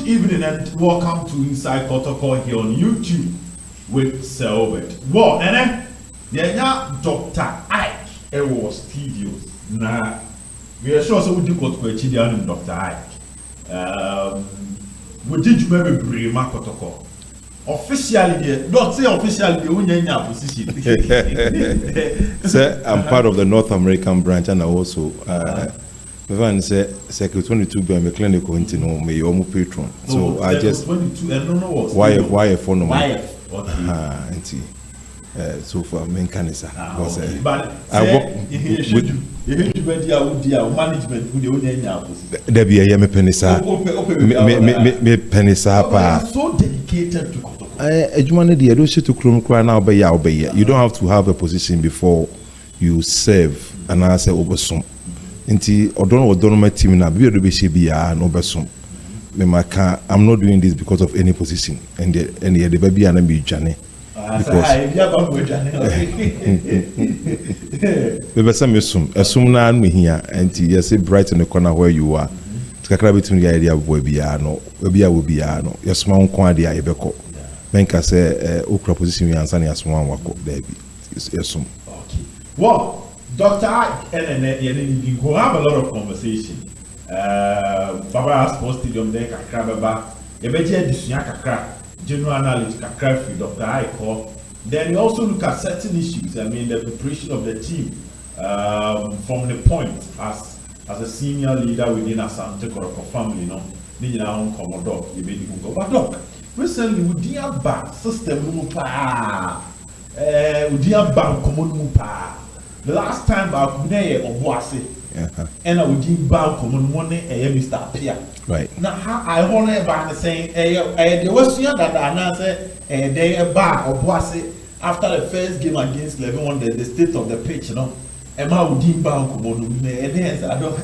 evening and welcome to Inside KOTOKO here on YouTube with Selbert. Well, yeah, Dr. Ike was studios. Now, we are sure so we do KOTOKO Dr. Ike. We did you maybe bring KOTOKO. Officially, don't say officially, we need your position. Sir, I'm part of the North American branch and I also Van said Secretary 22 by my clinical intino may almost patron. So I just 22 and don't know what YF for no okay. So for main cancer. But I work with management who the there be a yame penisa me penisa so dedicated to KOTOKO. Ejumane de do to krum kra na obey. You don't have to have a position before you serve and answer obosom. Nti odono my team na bi do be she bia no besom. Me maka I'm not doing this because of any position and the baby and be jane. Because we some assume na me here and you say bright in the corner where you are. Kakra between the idea of boy bia no will be no yes ma nko ade a yebeko menka say okra position we answer na yes one wako there be yes. Okay, well, Dr. Ike and you go have a lot of conversation. Baba Sports Stadium there kakra baba ebeje adusua kakra general analyst kakra for Dr. Ike. Then you also look at certain issues. I mean, the preparation of the team from the point as a senior leader within Asante KOTOKO family, no, you know, Commodore, you made it go. But look, recently with the bank system, the last time I could near Obuasi, and I would give bank common money, Mr. Pia. Right now, I only ever saying, there was that I said, they a bar Obuasi after the first game against Lebanon, the state of the pitch, you know. Emma would give bank common, and I don't.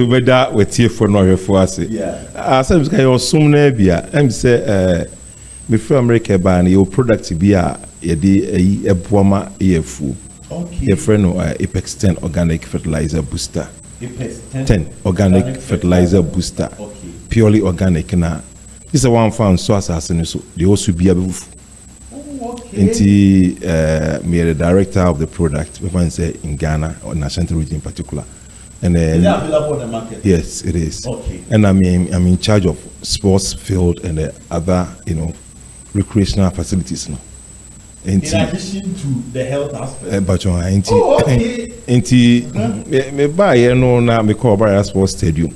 But that with here for no for us. Yeah, I said, I assume Nebia, and say, before America ban your product be a Buama EFU. Okay. A friend of Apex 10 organic fertilizer booster. Apex 10 organic fertilizer booster. Okay. Purely organic now. This is one found so assassin so they also be able into me the director of the product we find say in Ghana or Ashanti region in particular. And is that available on the market? Yes, it is. Okay. And I'm in charge of sports field and the other, recreational facilities now. In addition to the health aspect. But okay. Me buy na me call by sports stadium.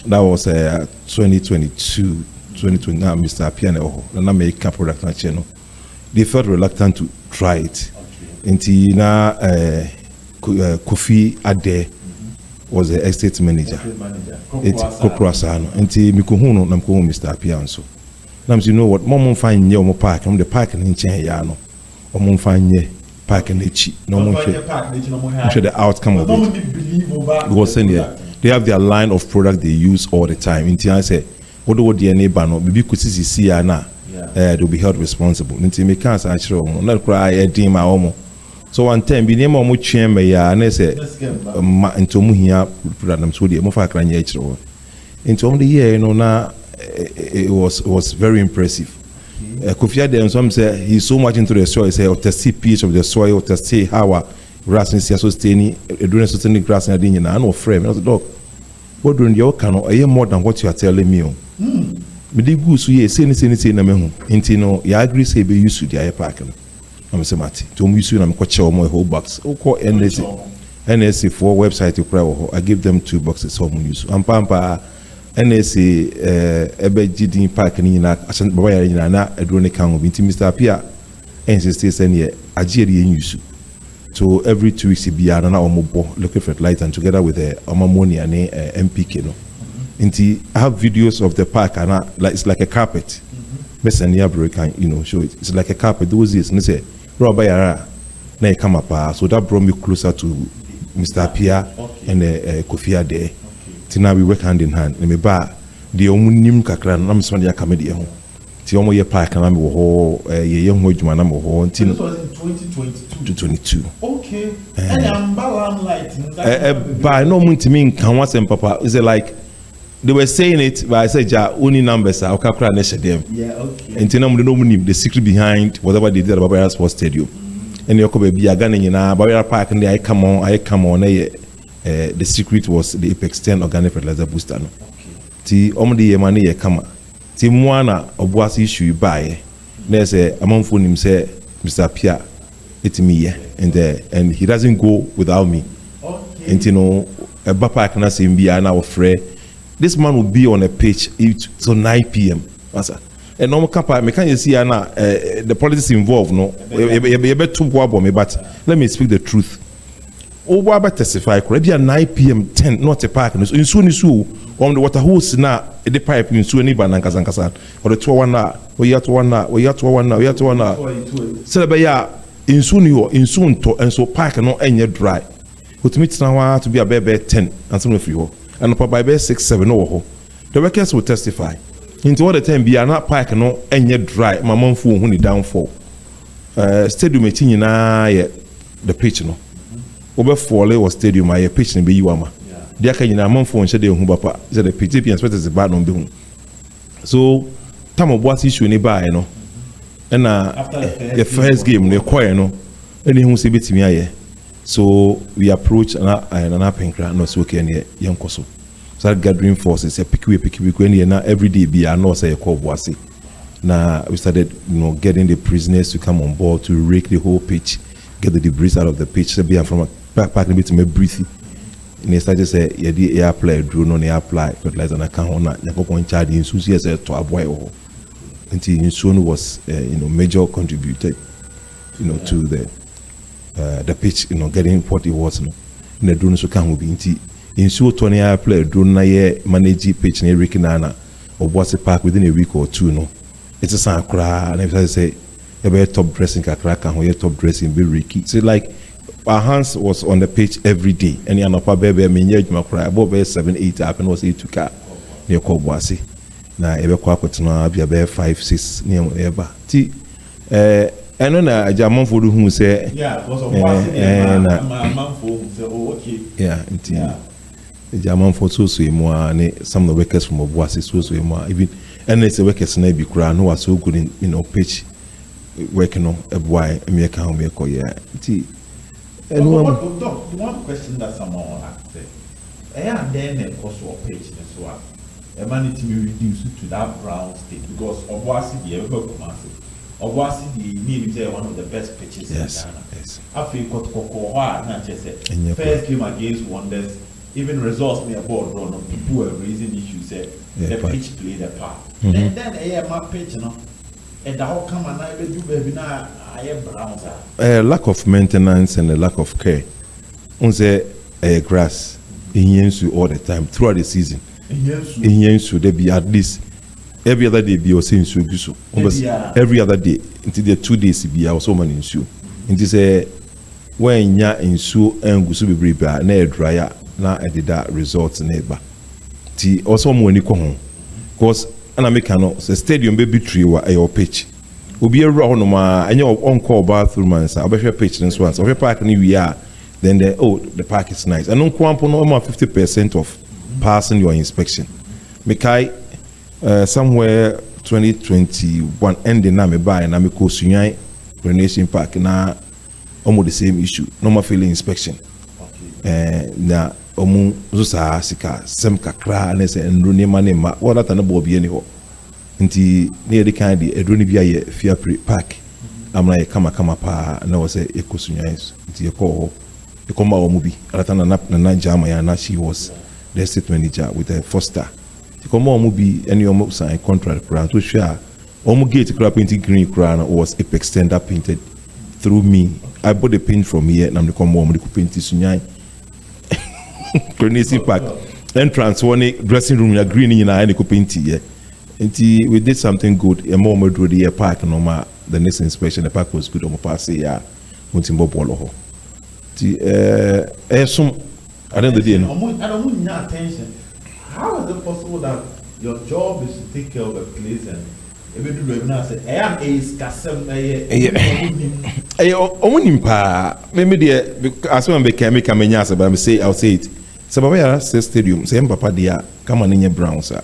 That was 2022, 2020. Now Mr. Piano and I make a product na channel. They felt reluctant to try it. Okay. Na Kofi Ade was the estate manager. It's Koprasano. Nti mi kuhuno na mkuhu Mr. Piano so. Now you know what? Mom find nye omo park. I'm the park in Chen ya no. Omo find nye park in Echi. No mo share the outcome of it. Because they have their line of product they use all the time. Nti I say, what do the neighbor no? Bibi kusisi si ya na. They'll be held responsible. Nti me can't say actually omo. Na kura edin ma omo. So one time bi name omo chen me ya na say nti omo hia product nam so dey omo fa kra nya actually. Nti omo the year na it was very impressive. Kofi Ade and some say he's so much into the soil. He say or test pH of the soil, or test how grass is so staining, doing certain grass and adin na no frame. I said, dog, what doing your cano? I hear more than what you are telling me. Me dey go so ye say na me hu. Inti no ya agree say be use the air park. I'm say mati. To me use na me kwacha o mo whole box. O call NSC for website you pray I give them 2 boxes so mo use. Ampampa NSC GD park ni na Ashanti baba ya nyina na edro kan obi nti Mr. Apia insist say ne agere yen use so every 2 weeks bia na omobo looking for light and together with the ammonia and MPK no nti I have videos of the park and like it's like a carpet Mr. Niabro can show it. It's like a carpet those days and say baba YARA na come up so that brought me closer to Mr. Apia and Kofi Ade. Now we work hand in hand. Me ba the omunim kakra na me so dey aka me dey ho. Ti omo ye park na me wo ho ye ho adwuma na me ho. This was in 2022. 2022. Okay. And I'm light. By no muntimi nkan wasem papa. Is it like they were saying it, but I said, "Ja, only numbers are okay. Them." Yeah, okay. And then we don't know the secret behind whatever they did about YARA Sports Stadium. And you could be a gun in YARA Park, and I come on. The secret was the Apex 10 organic fertilizer booster. No. Ti omdi yemani ye kama. Ti mwana obuasi issue buy. There's a among phone him say Mr. Pia, it's me, and he doesn't go without me. Okay. And you know, a papa can say be an hour free. This man will be on a pitch till 9 p.m. And normal kappa, me can you see the politics involved, no? But let me speak the truth. Over testify, could be at 9 p.m. 10, not a park. In soon on the water hose now, the pipe in Suni Banankazankasan, or the 2-1, we have to 1. Celebaya in Sunio, in soon to, and so park and not any dry. Which means now to be a baby 10 and some of you, and by 6, 7 or the workers will testify. Into all the time, be not park and not any dry, my mom phone when it downfall. Stadium meeting in the pitch no. Over 4 was stadium, I pitch in Biwama. There can you among phone shade on Papa, said the PTP and sweaters the bad on Bill. So, time of what's issue nearby, you know. And after the first game, the choir, no, any who say bit me. So, we approach an upping crowd, not so can young Koso. So, gathering forces, a picky, and every day be a no say a call Bossy. Now, we started, getting the prisoners to come on board to rake the whole pitch, get the debris out of the pitch, so be from a backpack a bit to me breathe. And they started to say, yeah, the air play, drone on the apply, fertilizer, and I can't on that. You point charge in Susie as a to a boy or until Insun was, major contributor, to the pitch, getting what it was, in the drone so can be in so 20 air play, drone manage pitch near Rikinana or what's the park within a week or two, no. It's a sound cry, and I say, a top dressing a crack and we top dressing be Ricky. So, like, our hands was on the pitch every day, and you know, baby, my cry about 7-8 up and was 8 to car near Kobwasi. Now, ever quack now, be about 5-6 near ever. I know a German for who say, yeah, was a man for say, oh, okay, yeah, the German for so more, some of the workers from Obwasi, so more, even, and it's a workers maybe cry, who are so good in, pitch working on a boy, and make a make yeah. And one question that someone asked, and then a cost of page and so on. A man to be reduced to that brown state because Obwasi the ever commercial. Obwasi the nearly one of the best pitches in Ghana. Yes. I feel KOTOKO, not just first game against Wonders, even results near board run people were raising issues, the pitch played a part. And then my pitch, and how come and I do baby now? Lack of maintenance and a lack of care. On the grass, in all the time throughout the season. In there be at least every other day be also in so every other day until the 2 days be also man in so. It is when ya in so and go so be prepare na dryer na edit that results neighbor. Ti also mo ni ko ho. Because ana make no the stadium be tree wa your pitch. Obi ewu no ma anya on call bathroom and say obehwe pitch and so on. So we park ni we are then the park is nice. And no kwampo no almost 50% of passing your inspection. Mekai somewhere 2021 ending na me buy na me ko Sunyai Renation Park na almost the same issue. Normal failing inspection. Okay. Na omu zusa sika sem kakra na se ndro nema nema wala ta na bo bi ani ho. Nti near the kind of a be a fair park. I'm like, come pa, and I was a ecosunyas. Nti a call, a comma or movie. Ratana na Jamaya, she was the state manager with a foster. The comma movie, and your sign contract crown to share. Omugate crap painted green crown was a extender painted through me. I bought the paint from here, and I'm the comma paint this sunyai. Renation Park. Entrance one dressing room, a green in a paint here. Until we did something good, a moment with the park, no matter the next inspection, the park was good on pass yeah, Muntimbo Bolo. Some I don't know. I don't want your attention. How is it possible that your job is to take care of a place and every do now say, I am a scassem, maybe as one became a menias, but I'll say it. So Baba Yara says stadium, say Papa dia come on in your brown sir.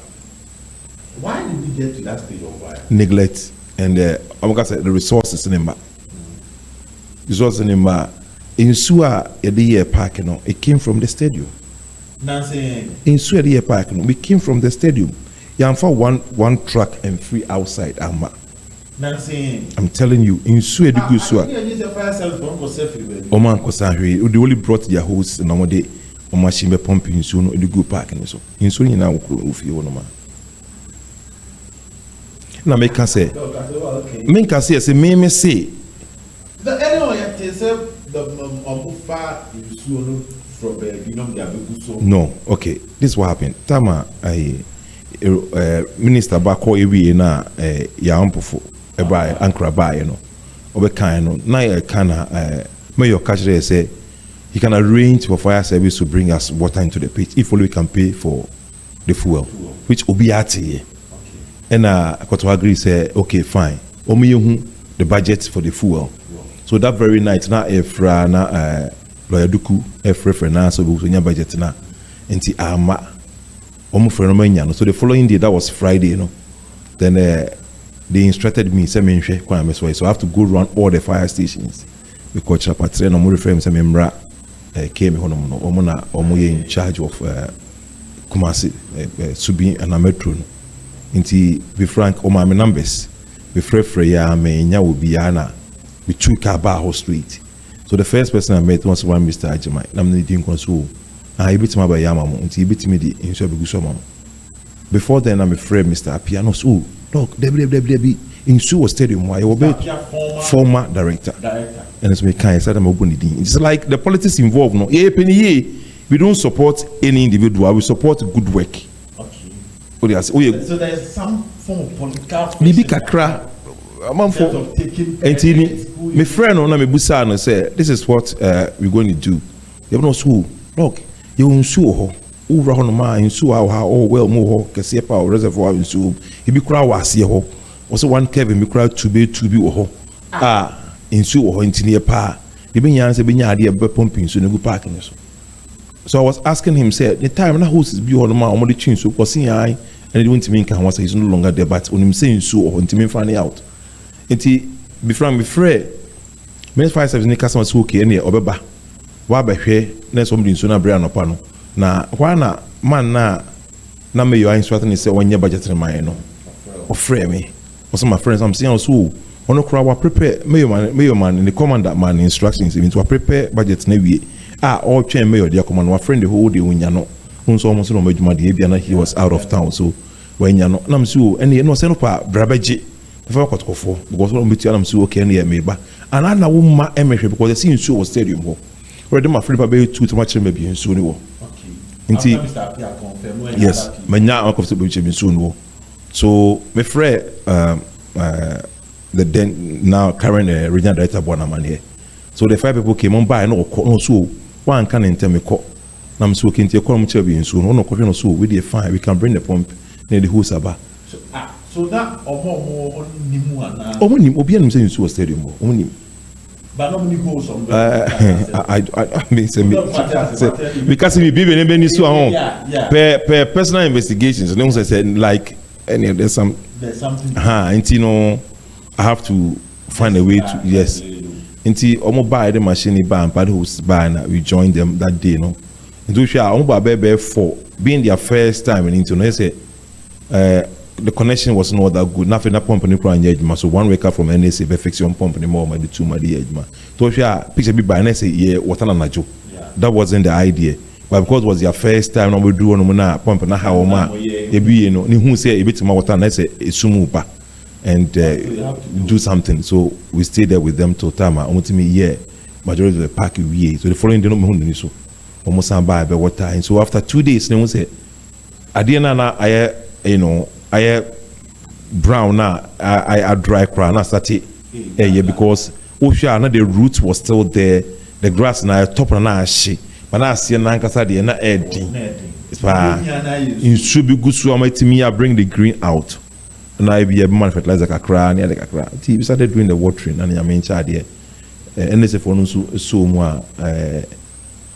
Why did we get to that stage of why? Neglect and the resources in him. Resources in him. In Sua a park, it came from the stadium. In Sua a park, we came from the stadium. You have one truck and free outside. I'm telling you, in Sua the Gusua. Oman Kosahi, they only brought their hosts and one day on machine pumping soon in the good park and so. In Sua now, if you want to. Now, make us say, say, me say. The anyway, no, okay. This is what happened. Tama, Minister Bako ewi na ya ampofo eba ankra ba no. Obe kan no. Na ya kana mayor catch say he can arrange for fire service to bring us water into the pit if only we can pay for the fuel. Which obiati. And Koto agree say okay fine. Omi the budget for the fuel. So that very night na efra na lawyer duku efra na so we nya budget na enti ama omo frɛ no manya no. So the following day, that was Friday, you know. Then they instructed me say me nhwɛ kwan me so I have to go around all the fire stations because chapatre no mo refer me say me mra came hono no omo na omo ye in charge of Kumasi Subi and Metro no. Enti be frank o ma me numbers be frɛ ya me nya obi na we took Bar Street. So the first person I met was one Mr. Ajimai. I'm not doing console. I beat my yama until he beat me the in before then, I'm afraid Mr. Piano. So, look, WWW in Suwa Stadium, why you former director. And it's me kind said I'm open. It's like the politics involved. No, we don't support any individual, we support good work. Okay. So there's some form of political maybe Kakra. My friend on me busa no say this is what we're going to do. You know so look you nsuo ho ura ho no ma nsuo ha oh well mo ho kese pa reservoir nsuo e bi kura wase ho also one Kevin bi kura to be wo ho nsuo ho ntini pa e bi nyan se bi nya ade e be pumping nsuo no gu park no so I was asking him say the time na hosts bi ho no ma omo de twi nsuo kosi yan and they want me kan was he's no longer there but onim say nsuo ho ntimi find out enti before me frɛ me fire service ne customer so okay ne obeba wa behwe na so mdi nso na bra no pa no na hwa na man na me your instructor ne say onye budget man no ofrɛ me also my friends I'm saying also ono kura wa prepare me your man the commander man instructions even to prepare budget na wie all train me your dear command wa friend the whole day unya no nso almost no madwuma de bia na he was out of town so when ya no na me so ene no say no pa brabaje for KOTOKO because we meet am so okay na me ba and na wo ma emehwe because the scene show was stadium ho already my friend be too much me be nso ni wo nti yes manya akofso be nso ni wo so me friend the then now current regional director Bonamman here so the 5 people came on by no so one can enter me call na me so okay nti call me che be nso no ko no so we dey fine we can bring the pump near the host aba so that omo nimu ana omo nim obi anim say nso stadium omo nim but no many goals on I mean say because me be any so on per personal investigations no say like any there's something you know I have to find a way to yes nti omo buy the machine buy and pad host buy na we joined them that day no nti we omo buy be for being their first time in no say the connection was not that good. Nothing that pump any plan yet. So one wake up from NSA, be fix your pump anymore. My the two my the edge man. So if you picture be by NSA, yeah, what an anajo. That wasn't the idea. But because it was your first time, now we do on na pump na how ma. Ebi you know, ni who say a bit more water NSA sumupa and do something. So we stayed there with them till time. I want to me yeah, majority of the park we so the following day no me hundi so. Almost buy be water and so after 2 days, they will say, "Adiana na I you know." I brown now I dry crown na started yeah because na the roots was still there the grass na top na she but na see na nkasa de na edin it's pa in should be good so am me bring the green out and I be a man fertilizer kakra na the kakra we started doing the watering and I mean charge there and this for no so mo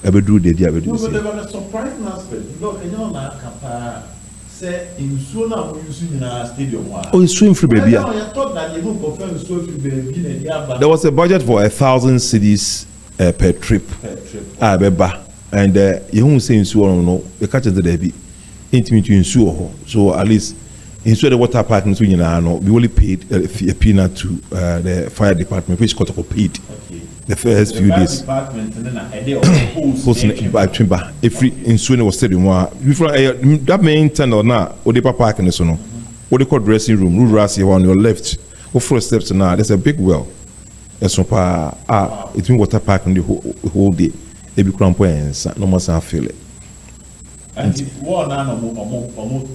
ever do the idea. But there was a surprising aspect. Look, you know, Kapa say in Suna, we using in our stadium. Oh, it's swim free, baby. I thought that you would confirm swim free, baby. There was a budget for 1,000 cedis per trip. Ah, beba. And you won't say in Suo, no, the catch of the Debbie. Intimate in Suo. So at least in the water park in Sweden, we only paid a peanut to the fire department, which KOTOKO paid. The first few days. If in Sweden was stadium, that main tunnel now, or the park in the sono, what they call dressing room, Rurasi on your left, or 4 steps now, there's a big well. It's been water park in the whole day. They be cramp and no more sound feel it. And one animal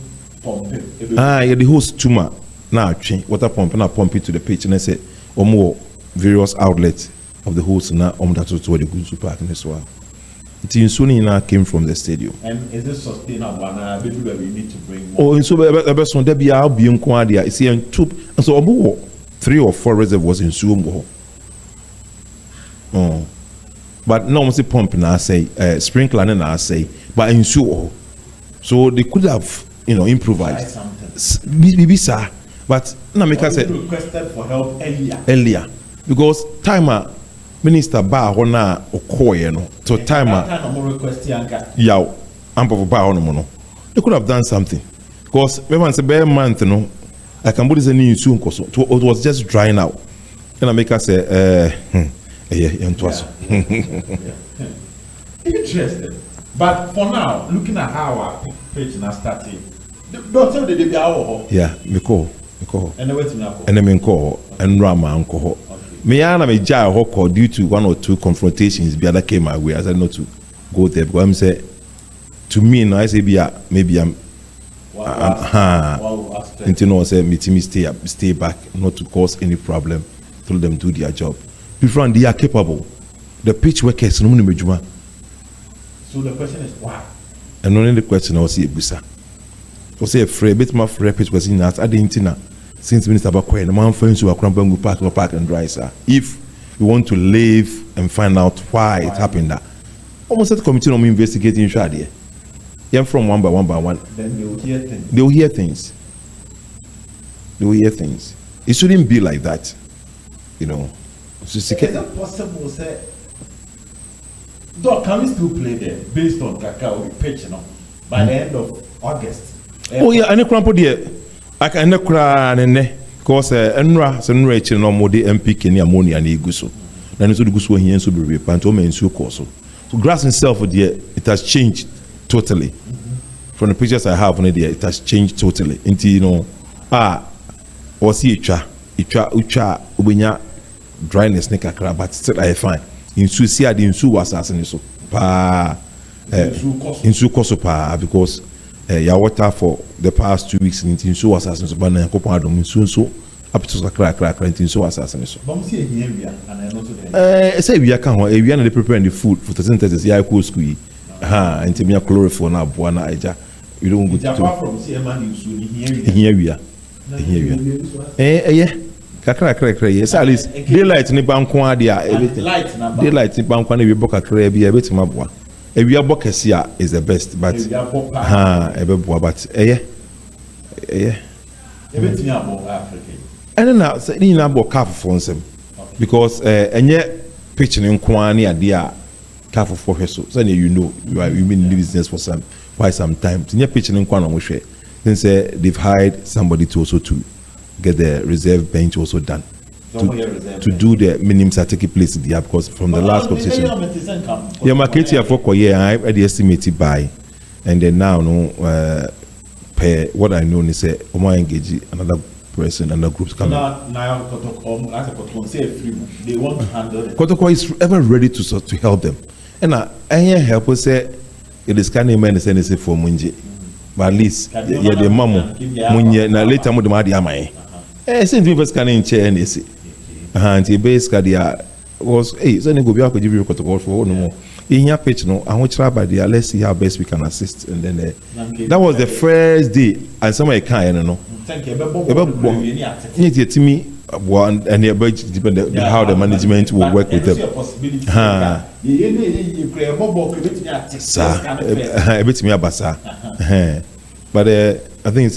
yeah, the host tumor now change water pump and I pump it to the pitch and I said, or more various outlets of the host now that's what the good park in this while. The Insuni now came from the stadium. And is this sustainable? Maybe we need to bring more. Oh, and so there be our being quadia. See, and 3 or 4 reservoirs in Sumo. Oh, but no, must pump now say, sprinkler and I say, but in Suo. So they could have, improvised. Maybe, sir. But now make us say requested for help earlier because timer. Minister Ba Hona Okoye no to timer. Yaw, ample Ba Hono. They could have done something. Because remember it's a bare month, I can put this in soon because it was just drying out. And I make us say, Interesting. But for now, looking at how our page now started, don't tell the baby our yeah, me call. And the way to and then call and Rama uncle. Me and Jai Hoko due to 1 or 2 confrontations, the other came my way. I said not to go there because I'm say to me now I say maybe I'm until I say me stay back, not to cause any problem, to them do their job. Before they are capable. The pitch workers no money mejuma. So the question is why? And only the question I was say busa. I say afraid bit my free pitch was in that I didn't know. Since Minister Bakwe, the man friends who are crumbling park and dry, sir. If we want to live and find out why it happened, that almost at the committee on investigating Shadia. Yeah, from one by one. Then they will hear things. They will hear things. It shouldn't be like that, So is that possible? Say, can we still play there based on Kakao pitch, by the end of August? Oh yeah, and the crumple there. I can never cry because Enra, Senrach, no more the MP Kenya ammonia and Iguso. Then it's the Guso here and so be repanto and so course. So grass itself, it has changed totally. From the pictures I have on it, it has changed totally. Into or see ucha, ubenya dryness nekakra, but still I find. In Susia, the Insu was assassin so in Sukosopa because. Ya water for the past 2 weeks in so assassins but na kopa adom so up to crack in so assassins. Bomsi ehia and I know to say we can ho ewia na dey prepare the food for synthesis ya ko school and me chlorophyll na boa na aja you don't go to apart from see man you so ehia yeah kakra yes at least daylight ni banko ade a daylight ni banko na we boka kra bia betima boa. Ewia bokesia is the best, but ebeboa but everything about Africa. And now say ni na bo calf for nsem because enye pitch ni nkwani ade a calf for hweso so you been in the business for quite some time. Enye pitch ni nkwana mo hwe then say they've hired somebody to also to get the reserve bench also done. To do the minimum take place there because from the last competition. Yeah, market here for I estimate by, and then now pay what I know is say engage another person and the groups coming. Now KOTOKO say they want to handle it. KOTOKO is ever ready to help them, and I help us say it is kind of man say for Munji, but at least the mamu Munye na later mo the madi amai. Since we first can in chair and say. And the base cadia was so go be give you KOTOKO for no more. In your pitch no, and which by the let's see how best we can assist. And then that was the first day, and somebody can no. Thank you. Need to me well, and the budget depend on how the management will work with them. A bit me abasa. But I think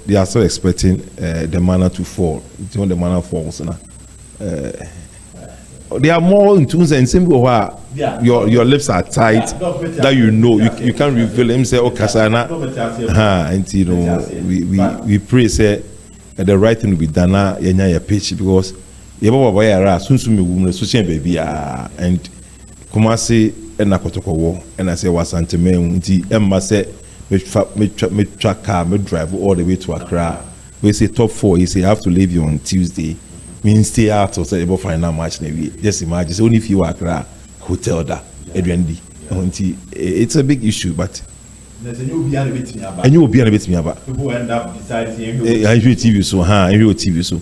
they are still expecting the manna to fall. When the manna falls, they are more in tune and simple where your lips are tight that you can't reveal him say, oh Kasana. And you know we pray say the right thing will be done yenya pitch because YARA soon me woman social baby and Kumasi and KOTOKO and I say was Santemen Emma say me track car me drive all the way to Accra. We say top 4 you say I have to leave you on Tuesday. Means stay out or say about final match maybe. Just imagine it's only if you Accra hotel that it's a big issue but and you will be a bit me about people end up deciding TV so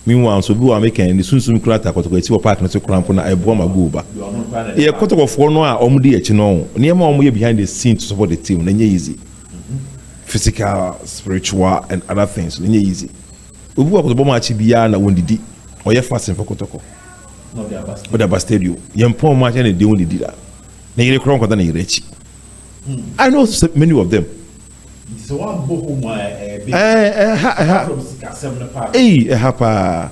meanwhile so we are making the soon crata KOTOKO partner to cramp on a bomb go back yeah KOTOKO for no omudi echino near more behind the scene to support the team then easy physical spiritual and other things then easy we work with the bomb achibia na wondidi or you fasting for KOTOKO no the stadium yempo match and they only did that na you crown kwata na irechi I know many of them. So one book from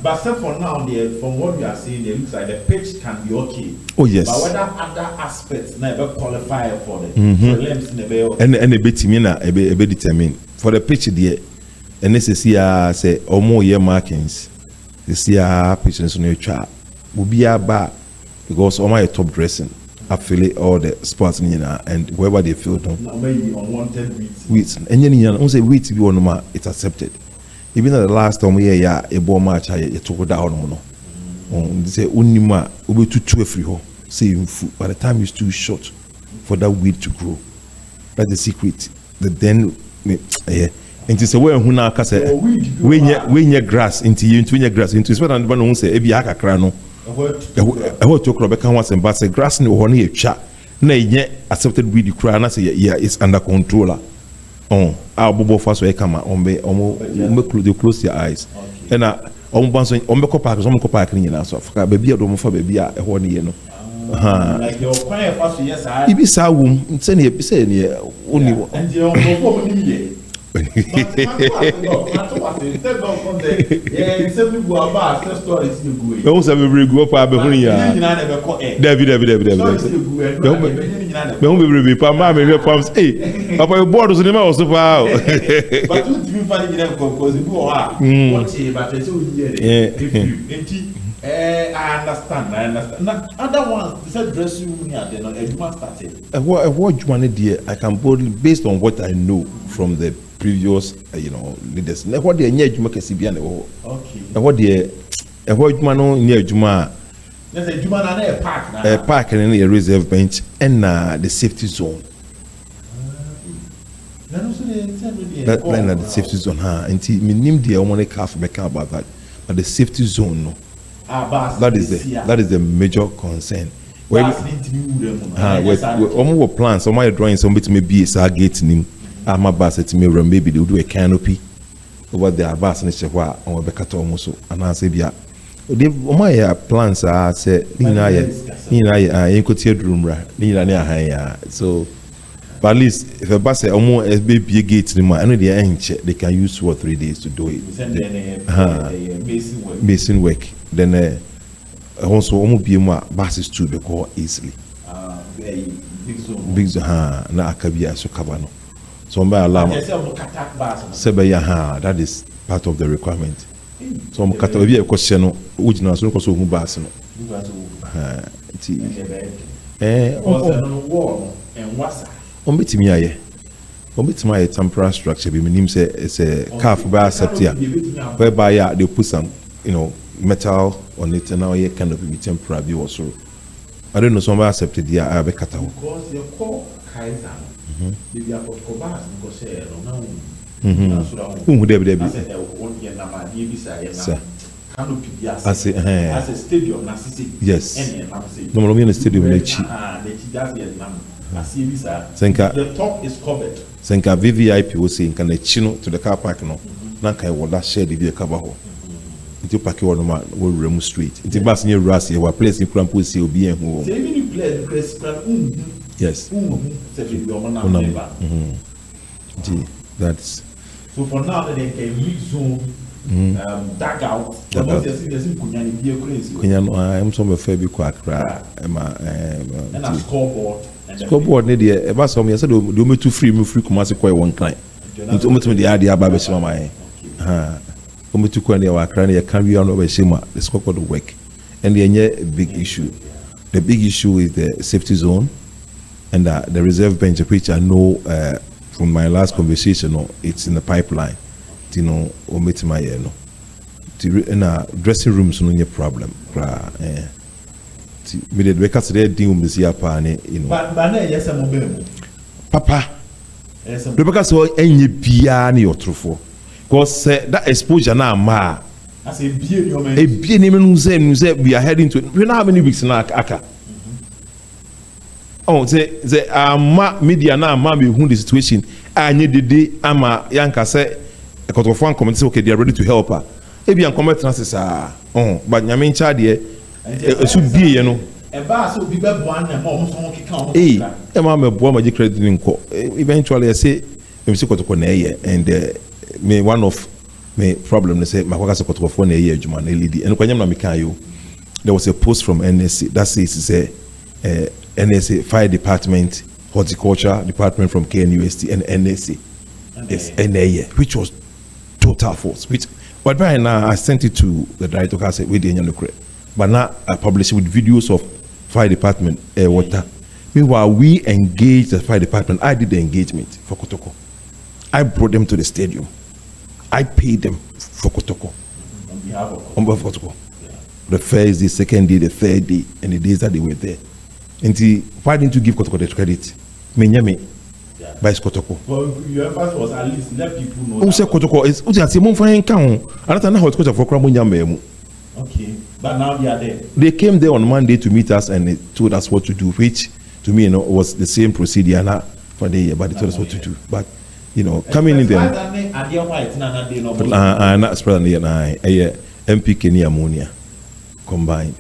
But for now, from what we are seeing, it looks like the pitch can be okay. Oh yes. But whether other aspects never qualify for the and a bit mina a bit determined for the pitch there. And this is here say or more year markings. This year pitches on your chart will be a bar because all my top dressing. Affiliate all the sports and wherever they feel them. Maybe unwanted weeds. And you say wheat be on it's accepted. Even the last time we a ball match I took down they say unima will be too free ho saving food. By the time it's too short for that weed to grow. That's the secret. The then and it's a way who now cast when your grass into your grass into sweat and one say ebi aka krano. I want to Rebecca once and say grass in the honey chat. Nay, accepted with the crown. I say, yeah, it's under control. Oh, our bobo fast way come on me, you close your eyes. And I almost on the copac, some copac in your so baby, I don't for baby, a horny, you know. Like your quiet fast, yes, I be sound, it's any only one. And you're But those have very good for David. Don't be Pama, maybe pumps. Hey, Papa, your board was in the mouse of wow. But you find them because you are but I understand. Other ones, they dress you near the Eduma started. What you want to I can boldly, based on what I know from the previous, leaders. What they near Juma Kasibian. Okay. What you know near Juma. There's a Juma and a park now. A park and a reserve bench and the safety zone. That line at the safety zone, and me name the only calf back about that. But the safety zone, no. That is the major concern. Where we plans, some of drawing somebody to maybe a gate name. I'm a bass at me, maybe they'll do a canopy over their bass and Chewa or Beccato almost. And I say, yeah, my plans are said, Nina, room, so. But at least if a bus almost as baby a gate in my the inch, they can use 2 or 3 days to do it. Mason work. Then also almost be more buses to be called easily. Big zone, na akabia so kabano. So my alarm. That is part of the requirement. So I'm cutting a question which now so who bus no. And what's Ombitimi aye temporary structure be meaning say it's a calf by septia whereby they put some metal on it and now you kind of be temporary also. I don't know somebody accepted the I be cut because your core Kaiser maybe I got cobas because say as a stadium yes no me stadium the top is covered. Senka VVIP was saying can chino to the car park no. Nanka would that share the vehicle. Into Paki or no man, will remove street. Into Bass near Rassi, where place in Crampo see be and home. Yes. That's so for now they can mix zone dark out. I'm some fair be quack and a scoreboard. Scoreboard need the about some years do me too free commerce quite one client. Into me the idea about my me too quite near cranny carry on over Shima, the scoreboard work. And the big issue. The big issue is the safety zone and the reserve bench, which I know from my last conversation, it's in the pipeline. You know, or meet my in dressing rooms, no problem. Me the because they deal with this pane, you know. But yes, I'm Papa. Because so any piano or true because that exposure now, ma. I say, be a bien we are heading to. We know how many weeks now, Aka. Oh, the media now, mammy, who the situation. I need the day. Ama Yanka say, a couple of one comments. Okay, they are ready to help her. Maybe I'm coming transits are. Oh, but I mean, child, it should be, you know. A bar so be one and more count. I'm a boy, my credit in court. Eventually, I say, I'm sick of the and me one of my problem. They say, my work as a couple of 1 year, Juman, lady, and when I'm there was a post from NSC that says, NSA Fire Department, Horticulture Department from KNUST and NSA. Yes, NAA, which was total force. But right now I sent it to the director. I said, "We didn't know." But now I publish it with videos of Fire Department water. Meanwhile, we engaged the Fire Department. I did the engagement for KOTOKO. I brought them to the stadium. I paid them for KOTOKO. On behalf of KOTOKO. Yeah. The first day, second day, the third day, and the days that they were there. And why didn't you give KOTOKO the credit? Me. By KOTOKO. Well, your effort was at least let people know. Who said KOTOKO is? Who said Simon Fine Count? I don't know how it's for Kramunyam. Okay, but now they are there. They came there on Monday to meet us and they told us what to do, which to me, was the same procedure now for the year, but they told us what to do. But coming in there, not spread the MP Kenya ammonia combined.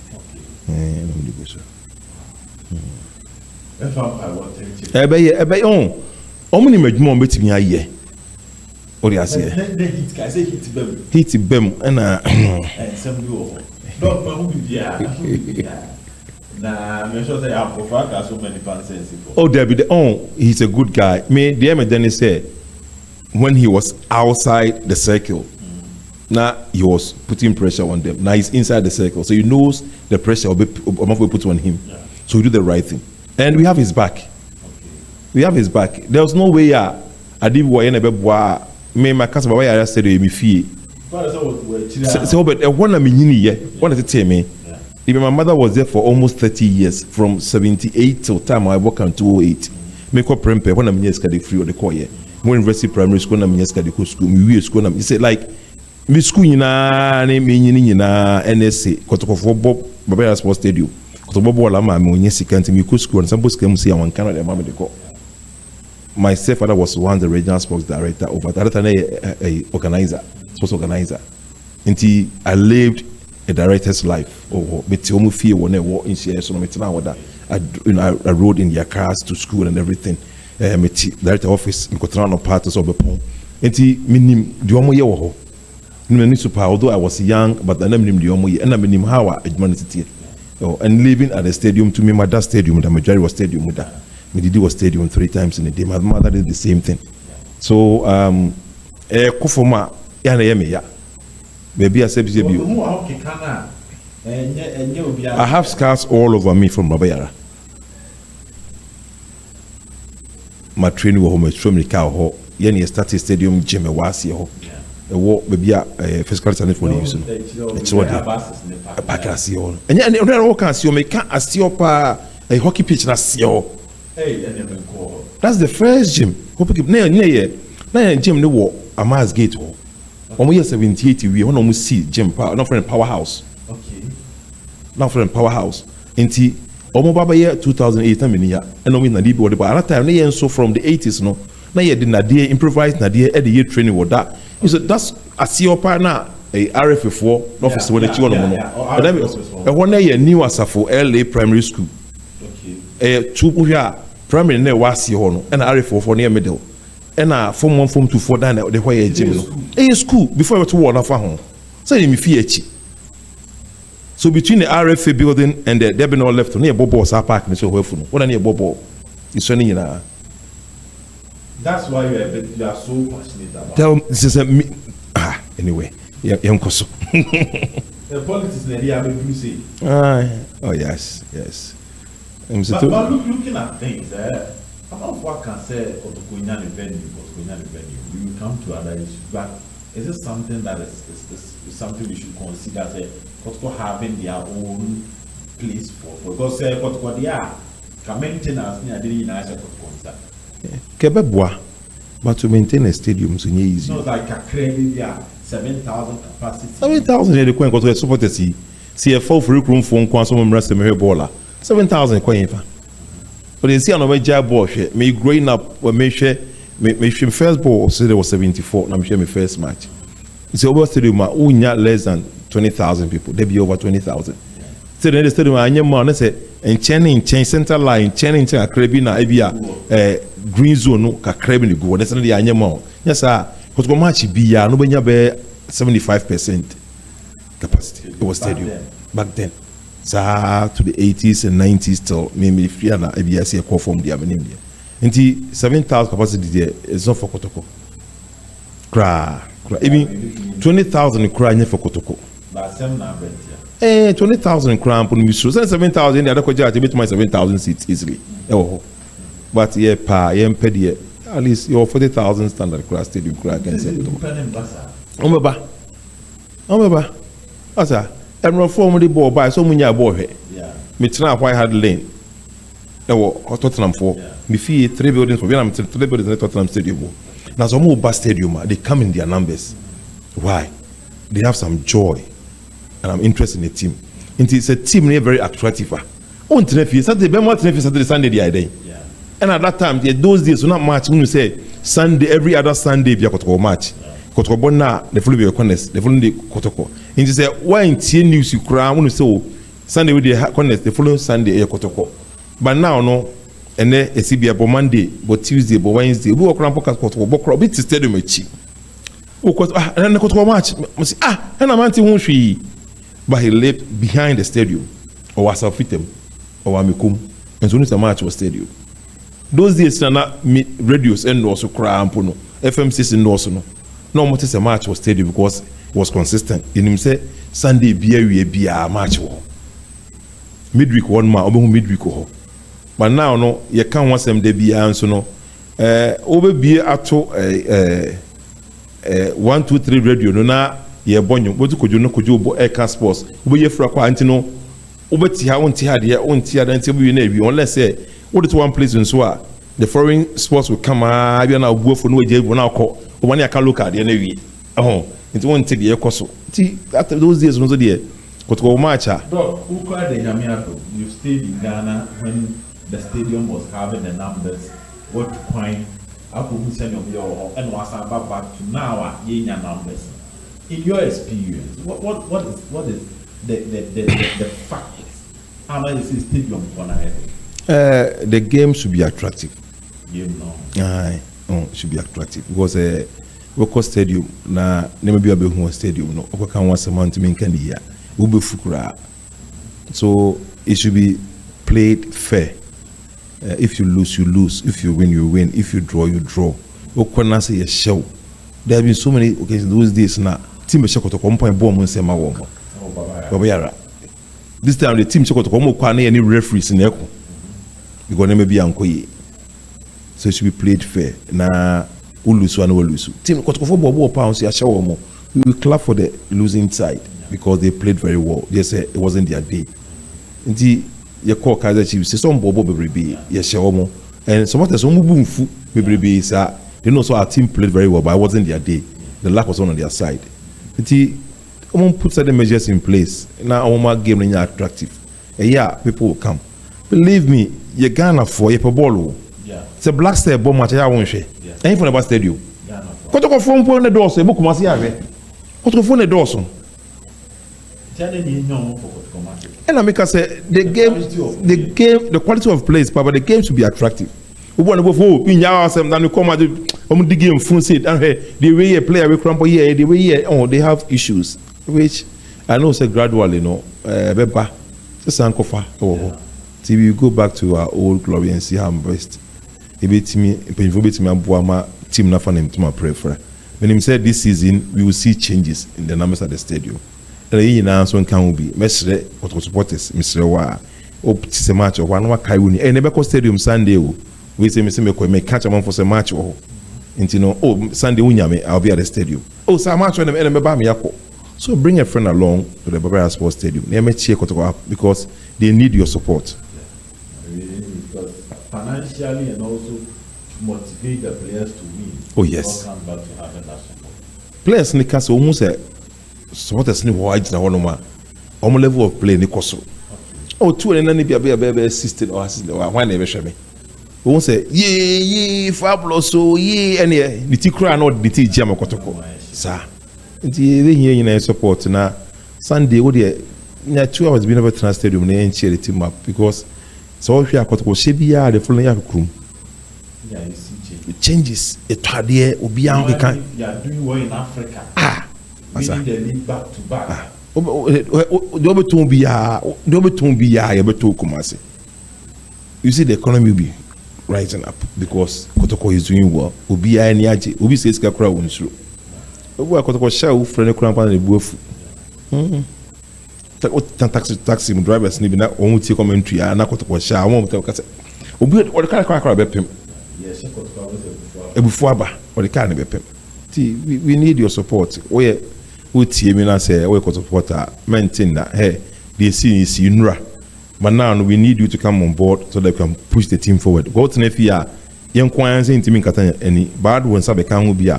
Omni medmo betimi aye o de ase hit bem na assembly of don't know who be na me sure say I prefer so many persons. Oh David, he's a good guy. Me the Denny said when he was outside the circle, now he was putting pressure on them. Now he's inside the circle, so he knows the pressure will be put on him. Yeah. So he do the right thing, and we have his back. We have his back. There was no way I did what me my customer why I said me fee. So but one of me tell me. Even my mother was there for almost 30 years, from 78 till time I work on 208. Me ko prempe when I'm years ka dey free or the call here. When university primary school na me years ka dey go school, me school na me say like me school nyina na me nyina NSA KOTOKO for Bob Baba Sports Stadium. KOTOKO Bob la ma me onye second me go school and some boys come see am kan na ma me dey call. My stepfather was one the regional sports director over that time a organizer, sports organizer. Until I lived a director's life. Or fear when I walk in shares on I rode in their cars to school and everything. Director office in Kotrano parts of the pond. Until minim Diomo Yaho. Although I was young, but I named him Diomo and I mean him how I humanity. And living at the stadium to me, my dad's stadium, the majority was stadium with that. Mididi was stadium 3 times in a day. My mother did the same thing. So, Kufoma, ya. Maybe I said, I have scars all over me from Baba Yara. My training was home, extremely cow. Yenny started stadium gym, a was here. A walk, maybe a physical talent for use. It's what a pack I see all. And then all can see you make a steopa, a hockey pitch, that's your. That's the first gym. Hope you near gym, no war, a Mars gate hole. Almost 78, we almost see gym power, not from powerhouse. Okay. Not from powerhouse. Inti, almost Baba year 2008, and no mean Nadi, but at that time, so from the 80s, no. Now you did Nadia improvise Nadia at the year training with that. You said that's a see your partner. a RF4 office where the children and one day a new asafo LA primary school. Okay. Two primary ne wasi hono and RF4 for near middle. And form 1, form 2, 4 down the way a school before you to one of home. So you me so between the RFA building and the Debino left near Bobo Park and so what near Bobo is running in a. That's why you are so passionate about. Tell this is anyway. Yeah, young Koso. The politics that they have been saying. Oh yes. But looking at things, about what can say KOTOKO venue, we will come to other issues. But is it something that is something we should consider? Say KOTOKO having their own place for because KOTOKO they are maintenance near the United KOTOKO. Kebeboa, but to maintain a stadium is easy. No, like a credit there, 7,000 capacity. 7,000 they go to support the see a full free room for one some rest of me baller. 7,000 coin. But they see another job ball. Me growing up when me first ball so there was 74. Now me share my first match. It's over stadium. Who less than 20,000 people. They be over 20,000. So then the stadium I am man. I say and change center line, change a crabina ebia green zone no ka crabin go. That's not the anya man. Yes sir. Because go match be ya no be 75% capacity. It was stadium back then. So to the 80s and 90s till maybe fear na ebia a call from the avenue there. Until 7,000 capacity there is not for KOTOKO. Even 20,000 cry for KOTOKO. But 20,000 crown put me through. 7,000 the other coach bit my 7,000 seats easily. But yeah, at least your 40,000 standard class stadium crack and say Asa and reform the ball by so many ball here. Me try why had lane. Tottenham 4. Me fee 3 buildings for Vietnam 3 buildings in Tottenham Stadium. Now some more bus stadium they come in their numbers. Why? They have some joy. And I'm interested in the team. And it's a team very attractive. On Saturday, Sunday, the idea. And at that time, those days, so not much. When you say Sunday, every other Sunday, we have KOTOKO match. KOTOKO na the following contest, the following KOTOKO. And you say why in TN news you cry when you say Sunday with the contest, the following Sunday, KOTOKO. But now no, and then it's be about Monday, but Tuesday, but Wednesday, we walk around KOTOKO, but bit to stadium with chi. And then the KOTOKO match. And I'm anti but he lived behind the stadium, or was fit him, or Amikum, and so the match was stadium. Those days, not radios and also cry ampuno, FMCs and also no more a match was stadium because it was consistent. In him say Sunday be a match war. Midweek 1 ma, midweek ho. But now no, you can't want them to be answer no. Over be at 1, 2, 3 radio no na. Ye bonyo botu kojo bo eka sports wo ye fra kwa antino obeti ha wonti ha de wonti ha danti bu na ebi unless say what to one place in so the foreign sports will come bia na obuofo no eje bu na akọ obani aka local de na wi nti wonti de ekoso ti after those days no so de KOTOKO match bro who called the Nyamiato you stayed in Ghana when the stadium was having the numbers what point apo musen of your and was about back to now ye numbers. In your experience, what is the factors? How much is the stadium gonna have? The game should be attractive. Game no. It should be attractive because local stadium na maybe a big stadium no. We can once a month make any year. We be fukura. So it should be played fair. If you lose, you lose. If you win, you win. If you draw, you draw. We cannot say a show. There have been so many occasions those days now. Team KOTOKO point bomb when say ma wo Baba Yara. This time the team KOTOKO mo kwa na any referees in eko because they may be ankoye, so it should be played fair na ulusu and ulusu team KOTOKO for bobo pounds ya show mo we will clap for the losing side because they played very well. They say it wasn't their day nti ye call Kaizer Chiefs say some bobo bebrebe ya show mo and some of the some bumfu bebrebe say they know so our team played very well but it wasn't their day. The luck was on their side. Someone put certain measures in place. Now our game is attractive. Yeah, people will come. Believe me, you Ghana for your ball. Yeah. It's a black step bomb match. I won't share. Ain't for the stadium. KOTOKO from the door. Say, "Book must have." Kotoko ne dawson. And I make us say the quality of plays, but the game should be attractive. We want to go in Yara, then we come at the game full seat and the way a player will crumble here, the way they have issues, which I know say gradually, Beba, Sankofa, till we go back to our old glory and see how I'm best. If it's me, team na fan to my prayer for. When he said this season we will see changes in the numbers at the stadium. And he now so can be mesre what supporters Mr. Wa o tise match o wan wa kai woni e never go stadium Sunday o we say me catch am for say match o nti no Sunday unya me I'll be at the stadium sa match o me ba me yakọ. So bring a friend along to the Barbara Sports Stadium. They may cheer KOTOKO because they need your support. Because financially and also to motivate the players to win. Oh yes. Come back to having that support. Players in the castle almost supporters ni wide na one level of play ni koso. Oh, two and then be assisted or assisted or why never show me. We won't say ye fabulous so ye and the tea cry not the tea jam KOTOKO. Sir. The here in support now Sunday what there 2 hours been over to stadium and cheer the team up because so if you are KOTOKO shebia the following year crew. Yeah, you see it changes a tardier will be on you are doing well in Africa. Winning the league back to back. You see the economy will be rising up because KOTOKO is doing well. Obi any aje, obi says kakra wonsu. Obi KOTOKO show friend kura pa na buafu. Taxi drivers ni bi na won tie commentary na KOTOKO show won tell ka say obi o de kakra be pem. Yes, KOTOKO was ebufu aba o de ka na be pem. We need your support. Who tie me na say we KOTOKO maintain that hey they see is inra. But now we need you to come on board so that we can push the team forward. Go to Nefia, young clients in team any bad ones have become be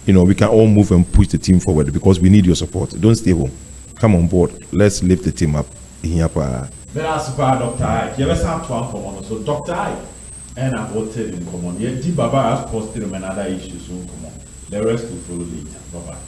we can all move and push the team forward because we need your support. Don't stay home. Come on board. Let's lift the team up. That's Dr. Ike. You ever sound to one so Dr. Ike and I will tell in common. Yet Baba has posted another issue soon come on. The rest will follow later. Bye bye.